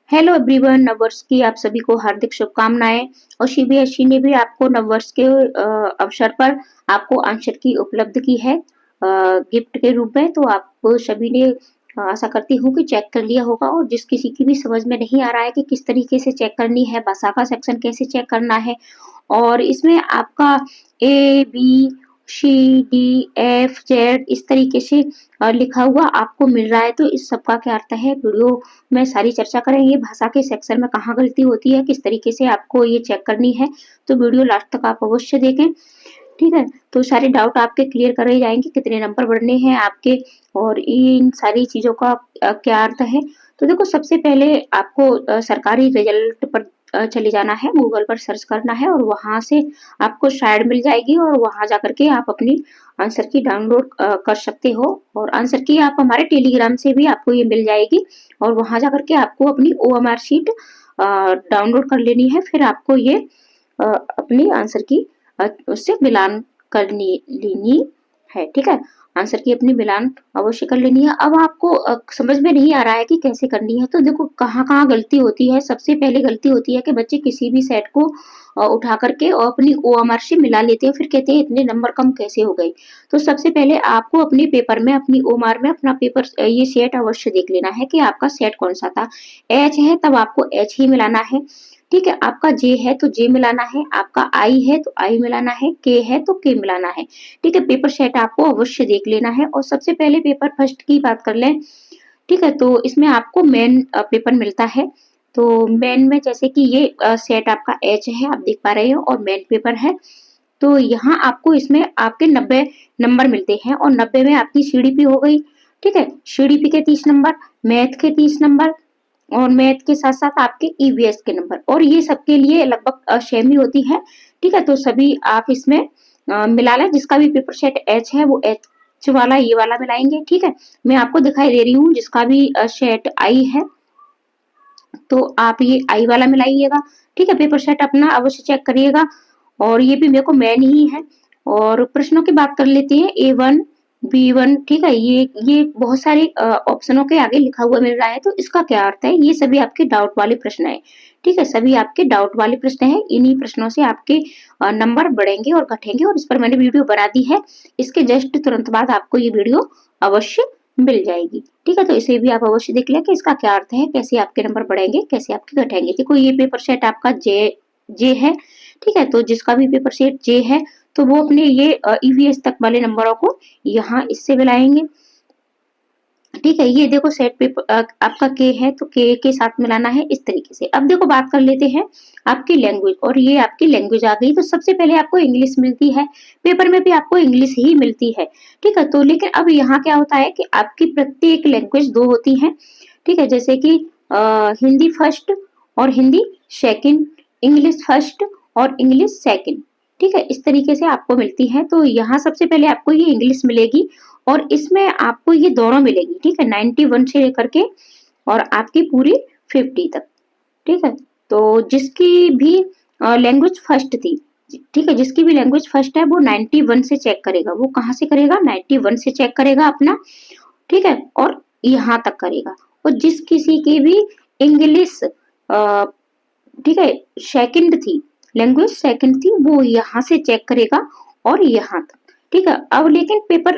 Hello everyone, नववर्ष की आप सभी को हार्दिक शुभकामनाएं। और सीबीएसई ने भी आपको नववर्ष के अवसर पर आपको आंसर की उपलब्ध की है गिफ्ट के रूप में। तो आप सभी ने आशा करती हूँ कि चेक कर लिया होगा। और जिस किसी की भी समझ में नहीं आ रहा है कि किस तरीके से चेक करनी है, भाषा का सेक्शन कैसे चेक करना है, और इसमें आपका A B C D F Z इस तरीके से लिखा हुआ आपको मिल रहा है। तो इस सब का क्या अर्थ है, वीडियो में सारी चर्चा करेंगे। भाषा के सेक्शन में कहाँ गलती होती है, किस तरीके से आपको ये चेक करनी है, तो वीडियो लास्ट तक आप अवश्य देखें। ठीक है, तो सारे डाउट आपके क्लियर करे जाएंगे, कितने नंबर बढ़ने हैं आपके और इन सारी चीजों का क्या अर्थ है। तो देखो, सबसे पहले आपको सरकारी रिजल्ट पर चले जाना है, गूगल पर सर्च करना है और वहां से आपको शायद मिल जाएगी और वहां जाकर के आप अपनी आंसर की डाउनलोड कर सकते हो। और आंसर की आप हमारे टेलीग्राम से भी आपको ये मिल जाएगी और वहां जाकर के आपको अपनी ओएमआर शीट डाउनलोड कर लेनी है। फिर आपको ये अपनी आंसर की उससे मिलान करनी लेनी है। ठीक है, आंसर की अपनी मिलान अवश्य कर लेनी है। अब आपको समझ में नहीं आ रहा है कि कैसे करनी है, तो देखो कहाँ कहाँ गलती होती है। सबसे पहले गलती होती है कि बच्चे किसी भी सेट को उठा करके और अपनी ओएमआर से मिला लेते हैं, फिर कहते हैं इतने नंबर कम कैसे हो गए। तो सबसे पहले आपको अपने पेपर में, अपनी ओएमआर में अपना पेपर ये सेट अवश्य देख लेना है कि आपका सेट कौन सा था। एच है तब आपको एच ही मिलाना है। ठीक है, आपका जे है तो जे मिलाना है, आपका आई है तो आई मिलाना है, के है तो के मिलाना है। ठीक है, पेपर सेट आपको अवश्य देख लेना है। और सबसे पहले पेपर फर्स्ट की बात कर लें। ठीक है, तो इसमें आपको मेन पेपर मिलता है। तो मेन में जैसे कि ये सेट आपका एच है, आप देख पा रहे हो, और मेन पेपर है। तो यहाँ आपको इसमें आपके 90 नंबर मिलते हैं और 90 में आपकी सीडीपी हो गई। ठीक है, सीडीपी के 30 नंबर, मैथ के 30 नंबर और मैथ के साथ साथ आपके ईवीएस के नंबर, और ये सबके लिए लगभग सेम ही होती है। ठीक है, तो सभी आप इसमें मिला लें। जिसका भी पेपर सेट एच है वो एच वाला ये वाला मिलाएंगे। ठीक है, मैं आपको दिखाई दे रही हूँ, जिसका भी सेट आई है तो आप ये आई वाला मिलाइएगा। ठीक है, पेपर सेट अपना अवश्य चेक करिएगा। और ये भी मेरे को मैन ही है। और प्रश्नों की बात कर लेते हैं। A1 B1, ठीक है, ये बहुत सारे ऑप्शनों के आगे लिखा हुआ मिल रहा है, तो इसका क्या अर्थ है, ये सभी आपके डाउट वाले प्रश्न है। ठीक है, सभी आपके डाउट वाले प्रश्न है। इन्हीं प्रश्नों से आपके नंबर बढ़ेंगे और घटेंगे, और इस पर मैंने वीडियो बना दी है। इसके जस्ट तुरंत बाद आपको ये वीडियो अवश्य मिल जाएगी। ठीक है, तो इसे भी आप अवश्य देख लें कि इसका क्या अर्थ है, कैसे आपके नंबर बढ़ेंगे, कैसे आपके घटेंगे। देखो, ये पेपर सेट आपका जे है। ठीक है, तो जिसका भी पेपर सेट जे है तो वो अपने ये ईवीएस तक वाले नंबरों को यहाँ इससे मिलाएंगे। ठीक है, ये देखो सेट पेपर आपका के है तो के साथ मिलाना है इस तरीके से। अब देखो, बात कर लेते हैं आपकी लैंग्वेज, और ये आपकी लैंग्वेज आ गई। तो सबसे पहले आपको इंग्लिश मिलती है, पेपर में भी आपको इंग्लिश ही मिलती है। ठीक है, तो लेकिन अब यहाँ क्या होता है कि आपकी प्रत्येक लैंग्वेज दो होती है। ठीक है, जैसे कि हिंदी फर्स्ट और हिंदी सेकंड, इंग्लिश फर्स्ट और इंग्लिश सेकंड। ठीक है, इस तरीके से आपको मिलती है। तो यहाँ सबसे पहले आपको ये इंग्लिश मिलेगी और इसमें आपको ये दोनों मिलेगी। ठीक है, 91 से लेकर के और आपकी पूरी 50 तक। ठीक है, तो जिसकी भी लैंग्वेज फर्स्ट थी, ठीक है, जिसकी भी लैंग्वेज फर्स्ट है वो 91 से चेक करेगा। वो कहाँ से करेगा, 91 से चेक करेगा अपना। ठीक है, और यहाँ तक करेगा। और जिस किसी की भी इंग्लिश ठीक है सेकंड थी, लैंग्वेज सेकंड थी, वो यहाँ से चेक करेगा और यहाँ तक। ठीक है, अब लेकिन पेपर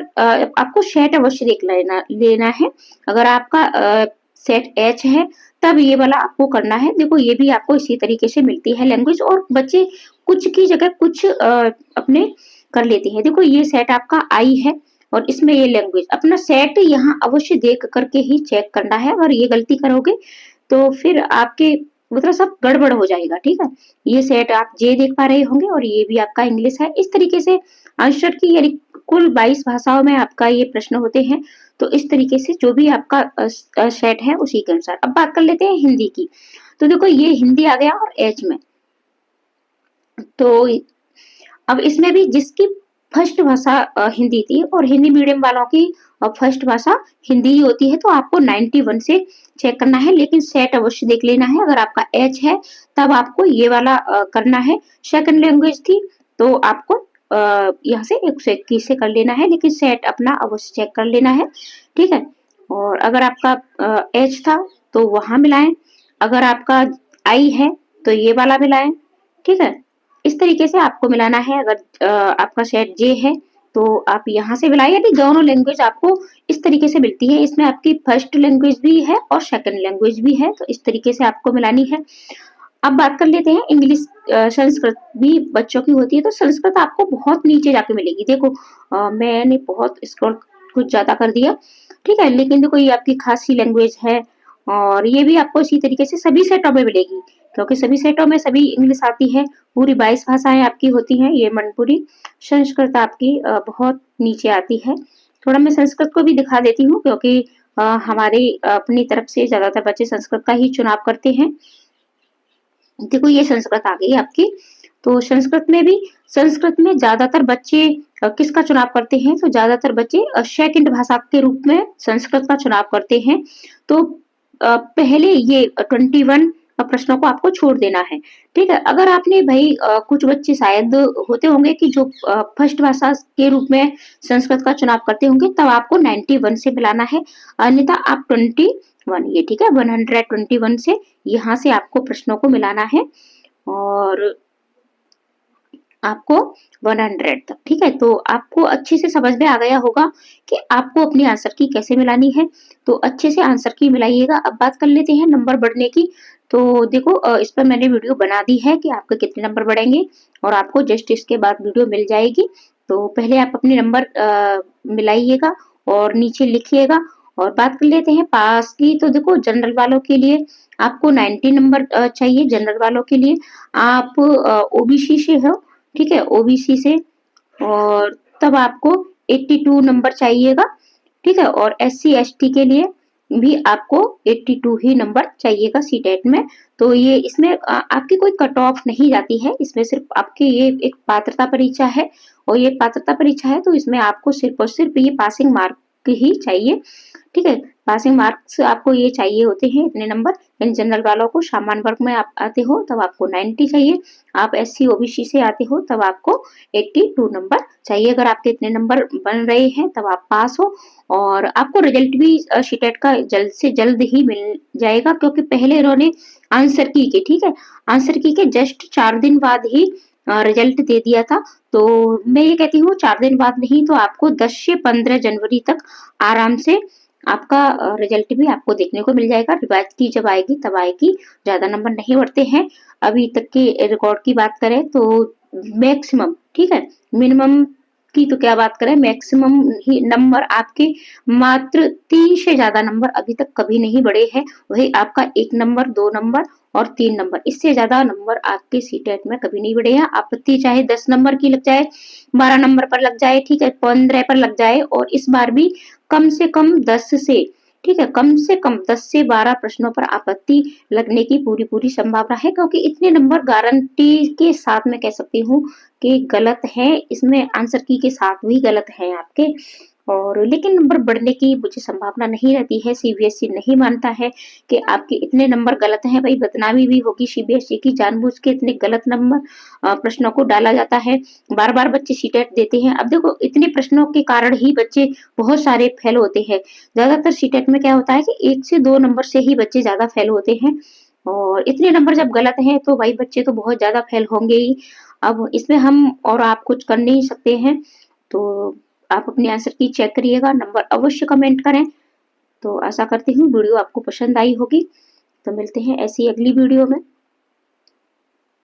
आपको सेट अवश्य देख लेना है। अगर आपका सेट एच है तब ये वाला आपको करना है। देखो, ये भी आपको इसी तरीके से मिलती है लैंग्वेज, और बच्चे कुछ की जगह कुछ अपने कर लेते हैं। देखो, ये सेट आपका आई है और इसमें ये लैंग्वेज, अपना सेट यहाँ अवश्य देख करके ही चेक करना है। अगर ये गलती करोगे तो फिर आपके मतलब सब गड़बड़ हो जाएगा। ठीक है, ये सेट आप जे देख पा रहे होंगे और ये भी आपका इंग्लिश है। इस तरीके से आंसर की यानी कुल 22 भाषाओं में आपका ये प्रश्न होते हैं। तो इस तरीके से जो भी आपका सेट है उसी के अनुसार। अब बात कर लेते हैं हिंदी की। तो देखो, ये हिंदी आ गया और एच में। तो अब इसमें भी जिसकी फर्स्ट भाषा हिंदी थी, और हिंदी मीडियम वालों की फर्स्ट भाषा हिंदी ही होती है, तो आपको 91 से चेक करना है। लेकिन सेट अवश्य देख लेना है। अगर आपका एच है तब आपको ये वाला करना है। सेकंड लैंग्वेज थी तो आपको यहाँ से 121 से कर लेना है, लेकिन सेट अपना अवश्य चेक कर लेना है। ठीक है, और अगर आपका एच था तो वहां मिलाएं। अगर आपका आई है तो ये वाला मिलाएं, ठीक है। इस तरीके से आपको मिलाना है। अगर आपका सेट जे है तो आप यहाँ से मिलाएं। यदि दोनों लैंग्वेज आपको इस तरीके से मिलती है, इसमें आपकी फर्स्ट लैंग्वेज भी है और सेकंड लैंग्वेज भी है, तो इस तरीके से आपको मिलानी है। अब बात कर लेते हैं इंग्लिश, संस्कृत भी बच्चों की होती है, तो संस्कृत आपको बहुत नीचे जाके मिलेगी। देखो मैंने बहुत स्क्रॉल कुछ ज्यादा कर दिया, ठीक है, लेकिन देखो ये आपकी खासी लैंग्वेज है और ये भी आपको इसी तरीके से सभी सेटों में मिलेगी, क्योंकि सभी सेटों में सभी इंग्लिश आती है। पूरी 22 भाषाएं आपकी होती हैं। ये मनपुरी संस्कृत आपकी बहुत नीचे आती है। थोड़ा मैं संस्कृत को भी दिखा देती हूँ, क्योंकि हमारे अपनी तरफ से ज्यादातर बच्चे संस्कृत का ही चुनाव करते हैं। देखो ये संस्कृत आ गई आपकी। तो संस्कृत में ज्यादातर बच्चे किसका चुनाव करते हैं, तो ज्यादातर बच्चे सेकंड भाषा के रूप में संस्कृत का चुनाव करते हैं। तो पहले ये 21 प्रश्नों को आपको छोड़ देना है, ठीक है। अगर आपने भाई कुछ बच्चे शायद होते होंगे कि जो फर्स्ट भाषा के रूप में संस्कृत का चुनाव करते होंगे, तब आपको 91 से मिलाना है, अन्यथा आप 21 ये, ठीक है, 121 से यहाँ से आपको प्रश्नों को मिलाना है और आपको 100 तक, ठीक है। तो आपको अच्छे से समझ में आ गया होगा कि आपको अपनी आंसर की कैसे मिलानी है। तो अच्छे से आंसर की मिलाइएगा। अब बात कर लेते हैं नंबर बढ़ने की। तो देखो इस पर मैंने वीडियो बना दी है कि आपके कितने नंबर बढ़ेंगे और आपको जस्ट इसके बाद वीडियो मिल जाएगी। तो पहले आप अपने नंबर मिलाइएगा और नीचे लिखिएगा। और बात कर लेते हैं पास की। तो देखो जनरल वालों के लिए आपको 90 नंबर चाहिए। जनरल वालों के लिए आप ओबीसी से हो, ठीक है, ओबीसी से, और तब आपको 82 नंबर चाहिएगा, ठीक है। और एससी एसटी के लिए भी आपको 82 ही नंबर चाहिएगा सीटेट में। तो ये इसमें आपकी कोई कट ऑफ नहीं जाती है, इसमें सिर्फ आपकी ये एक पात्रता परीक्षा है। और ये पात्रता परीक्षा है तो इसमें आपको सिर्फ और सिर्फ ये पासिंग मार्क ही चाहिए, ठीक है। पासिंग मार्क्स आपको ये चाहिए होते हैं, इतने नंबर। इन जनरल वालों को सामान्य वर्ग में आप आते हो तब आपको 90 चाहिए। आप एससी ओबीसी से आते हो तब आपको 82 नंबर चाहिए। अगर आपके इतने नंबर बन रहे हैं तब आप पास हो। और आपको रिजल्ट भी सीटेट का जल्द से जल्द ही मिल जाएगा, क्योंकि पहले इन्होंने आंसर की के, ठीक है, आंसर की के जस्ट 4 दिन बाद ही रिजल्ट दे दिया था। तो मैं ये कहती हूँ 4 दिन बाद नहीं तो आपको 10 से 15 जनवरी तक आराम से आपका रिजल्ट भी आपको देखने को मिल जाएगा। रिवाइज की जब आएगी तब आएगी, ज्यादा नंबर नहीं बढ़ते हैं। अभी तक के रिकॉर्ड की बात करें तो मैक्सिमम, ठीक है, मिनिमम की तो क्या बात करें, मैक्सिमम ही नंबर आपके मात्र 3 से ज्यादा नंबर अभी तक कभी नहीं बढ़े हैं। वही आपका 1 नंबर, 2 नंबर और 3 नंबर, इससे ज्यादा नंबर आपके सीटेट में कभी नहीं बढ़े हैं। आपत्ति चाहे 10 नंबर की लग जाए, 12 नंबर पर लग जाए, ठीक है, 15 पर लग जाए, और इस बार भी कम से कम 10 से, ठीक है, कम से कम 10 से 12 प्रश्नों पर आपत्ति लगने की पूरी पूरी संभावना है, क्योंकि इतने नंबर गारंटी के साथ मैं कह सकती हूँ कि गलत है। इसमें आंसर की के साथ भी गलत है आपके। और लेकिन नंबर बढ़ने की मुझे संभावना नहीं रहती है। सीबीएसई नहीं मानता है कि आपके इतने नंबर गलत हैं। भाई बदनामी भी होगी सीबीएसई की, जानबूझ के इतने गलत नंबर प्रश्नों को डाला जाता है। बार बार बच्चे सीटेट देते हैं। अब देखो इतने प्रश्नों के कारण ही बच्चे बहुत सारे फेल होते हैं। ज्यादातर सीटेट में क्या होता है कि 1 से 2 नंबर से ही बच्चे ज्यादा फेल होते हैं, और इतने नंबर जब गलत हैं तो भाई बच्चे तो बहुत ज्यादा फेल होंगे ही। अब इसमें हम और आप कुछ कर नहीं सकते हैं। तो आप अपने आंसर की चेक करिएगा, नंबर अवश्य कमेंट करें। तो आशा करती हूँ वीडियो आपको पसंद आई होगी। तो मिलते हैं ऐसी अगली वीडियो में।